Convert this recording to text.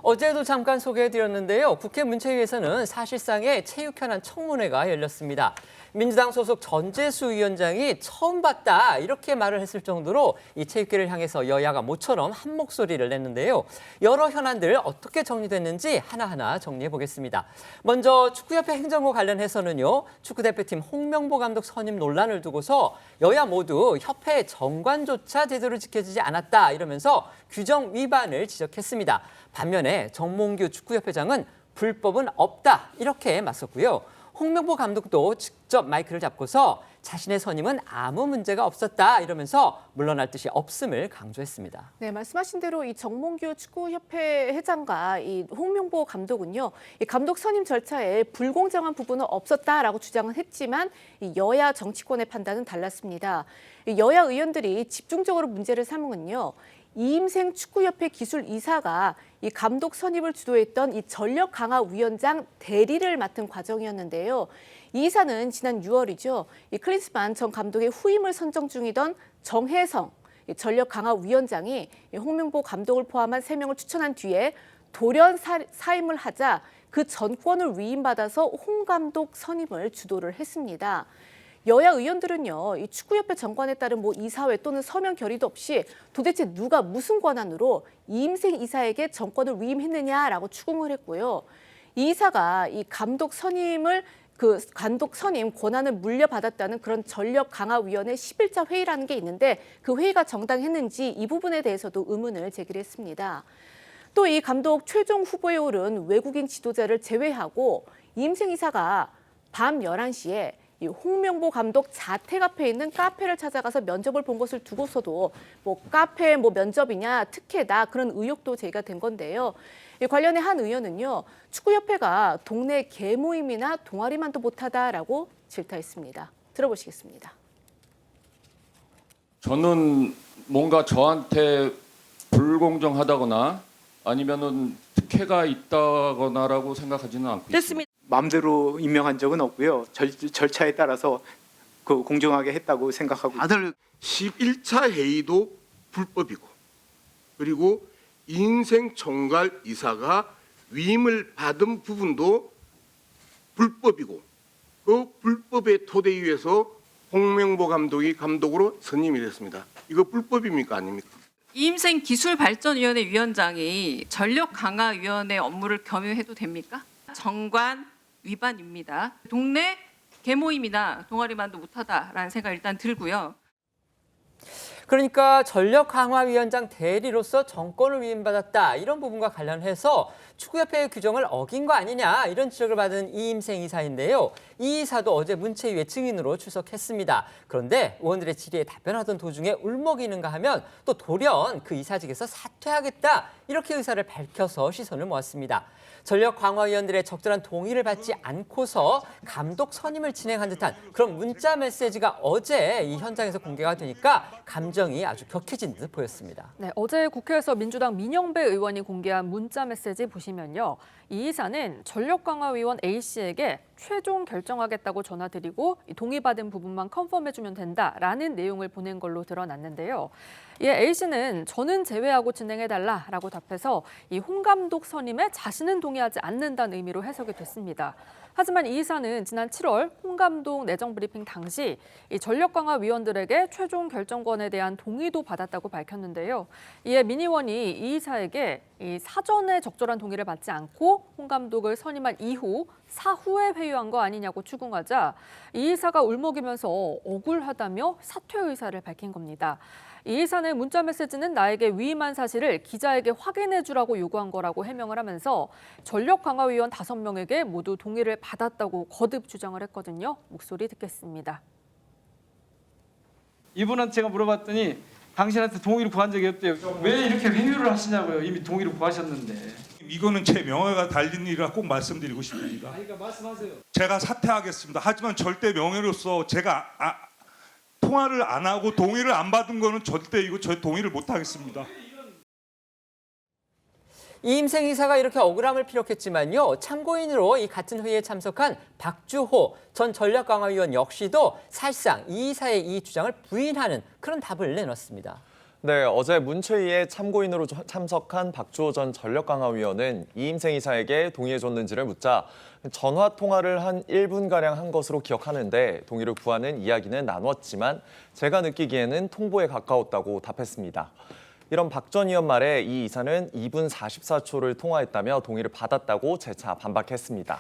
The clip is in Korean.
어제도 잠깐 소개해드렸는데요. 국회 문체위에서는 사실상의 체육현안 청문회가 열렸습니다. 민주당 소속 전재수 위원장이 처음 봤다 이렇게 말을 했을 정도로 이 체육계를 향해서 여야가 모처럼 한 목소리를 냈는데요. 여러 현안들 어떻게 정리됐는지 하나하나 정리해 보겠습니다. 먼저 축구협회 행정부 관련해서는요. 축구대표팀 홍명보 감독 선임 논란을 두고서 여야 모두 협회 정관조차 제대로 지켜지지 않았다 이러면서 규정 위반을 지적했습니다. 반면에 정몽규 축구협회장은 불법은 없다 이렇게 맞섰고요. 홍명보 감독도 직접 마이크를 잡고서 자신의 선임은 아무 문제가 없었다 이러면서 물러날 뜻이 없음을 강조했습니다. 네, 말씀하신 대로 이 정몽규 축구협회 회장과 이 홍명보 감독은요, 이 감독 선임 절차에 불공정한 부분은 없었다라고 주장은 했지만 이 여야 정치권의 판단은 달랐습니다. 이 여야 의원들이 집중적으로 문제를 삼은 건요. 이임생 축구협회 기술이사가 이 감독 선임을 주도했던 이 전력 강화 위원장 대리를 맡은 과정이었는데요. 이 이사는 지난 6월이죠. 이 클린스만 전 감독의 후임을 선정 중이던 정혜성 전력 강화 위원장이 홍명보 감독을 포함한 3명을 추천한 뒤에 돌연 사임을 하자 그 전권을 위임받아서 홍 감독 선임을 주도를 했습니다. 여야 의원들은요, 이 축구협회 정관에 따른 이사회 또는 서면 결의도 없이 도대체 누가 무슨 권한으로 이임생 이사에게 정권을 위임했느냐라고 추궁을 했고요. 이 이사가 이 감독 선임 권한을 물려받았다는 그런 전력 강화위원회 10일차 회의라는 게 있는데 그 회의가 정당했는지 이 부분에 대해서도 의문을 제기를 했습니다. 또 이 감독 최종 후보에 오른 외국인 지도자를 제외하고 이임생 이사가 밤 11시에 이 홍명보 감독 자택 앞에 있는 카페를 찾아가서 면접을 본 것을 두고서도 카페 면접이냐 특혜다 그런 의혹도 제기가 된 건데요. 이 관련해 한 의원은요. 축구협회가 동네 개모임이나 동아리만도 못하다라고 질타했습니다. 들어보시겠습니다. 저는 뭔가 저한테 불공정하다거나 아니면은 특혜가 있다거나라고 생각하지는 않고 있습니다. 마음대로 임명한 적은 없고요. 절차에 따라서 공정하게 했다고 생각하고 다들 11차 회의도 불법이고 그리고 인생 총괄 이사가 위임을 받은 부분도 불법이고 그 불법의 토대 위에서 홍명보 감독이 감독으로 선임이 됐습니다. 이거 불법입니까 아닙니까? 이임생 기술발전위원회 위원장이 전력강화위원회 업무를 겸유해도 됩니까? 정관 위반입니다. 동네 개모임이나 동아리만도 못하다라는 생각이 일단 들고요. 그러니까 전력강화위원장 대리로서 정권을 위임받았다 이런 부분과 관련해서 축구협회의 규정을 어긴 거 아니냐 이런 지적을 받은 이임생 이사인데요. 이 이사도 어제 문체위에 증인으로 출석했습니다. 그런데 의원들의 질의에 답변하던 도중에 울먹이는가 하면 또 돌연 그 이사직에서 사퇴하겠다 이렇게 의사를 밝혀서 시선을 모았습니다. 전력강화위원들의 적절한 동의를 받지 않고서 감독 선임을 진행한 듯한 그런 문자 메시지가 어제 이 현장에서 공개가 되니까 감정이 아주 격해진 듯 보였습니다. 네, 어제 국회에서 민주당 민영배 의원이 공개한 문자 메시지 보시면요. 이 이사는 전력강화위원 A씨에게 최종 결정하겠다고 전화드리고 동의받은 부분만 컨펌해주면 된다라는 내용을 보낸 걸로 드러났는데요. 이에 A씨는 저는 제외하고 진행해달라라고 답해서 이 홍 감독 선임에 자신은 동의하지 않는다는 의미로 해석이 됐습니다. 하지만 이 이사는 지난 7월 홍 감독 내정 브리핑 당시 이 전력강화위원들에게 최종 결정권에 대한 동의도 받았다고 밝혔는데요. 이에 민 의원이 이 이사에게 이 사전에 적절한 동의를 받지 않고 홍 감독을 선임한 이후 사후에 회유한 거 아니냐고 추궁하자 이 이사가 울먹이면서 억울하다며 사퇴 의사를 밝힌 겁니다. 이 이사는 문자 메시지는 나에게 위임한 사실을 기자에게 확인해 주라고 요구한 거라고 해명을 하면서 전력강화위원 5명에게 모두 동의를 받았다고 거듭 주장을 했거든요. 목소리 듣겠습니다. 이분한테 제가 물어봤더니 당신한테 동의를 구한 적이 없대요. 왜 이렇게 회유를 하시냐고요. 이미 동의를 구하셨는데. 이거는 제 명예가 달린 일이라 꼭 말씀드리고 싶습니다. 그러니까 말씀하세요. 제가 사퇴하겠습니다. 하지만 절대 명예로서 제가 통화를 안 하고 동의를 안 받은 거는 절대 저 동의를 못 하겠습니다. 이임생 이사가 이렇게 억울함을 피력했지만요. 참고인으로 이 같은 회의에 참석한 박주호 전 전력강화위원 역시도 사실상 이 이사의 이 주장을 부인하는 그런 답을 내놨습니다. 네, 어제 문체위에 참고인으로 참석한 박주호 전 전력강화위원은 이임생 이사에게 동의해줬는지를 묻자 전화 통화를 한 1분가량 한 것으로 기억하는데 동의를 구하는 이야기는 나눴지만 제가 느끼기에는 통보에 가까웠다고 답했습니다. 이런 박 전 의원 말에 이 이사는 2분 44초를 통화했다며 동의를 받았다고 재차 반박했습니다.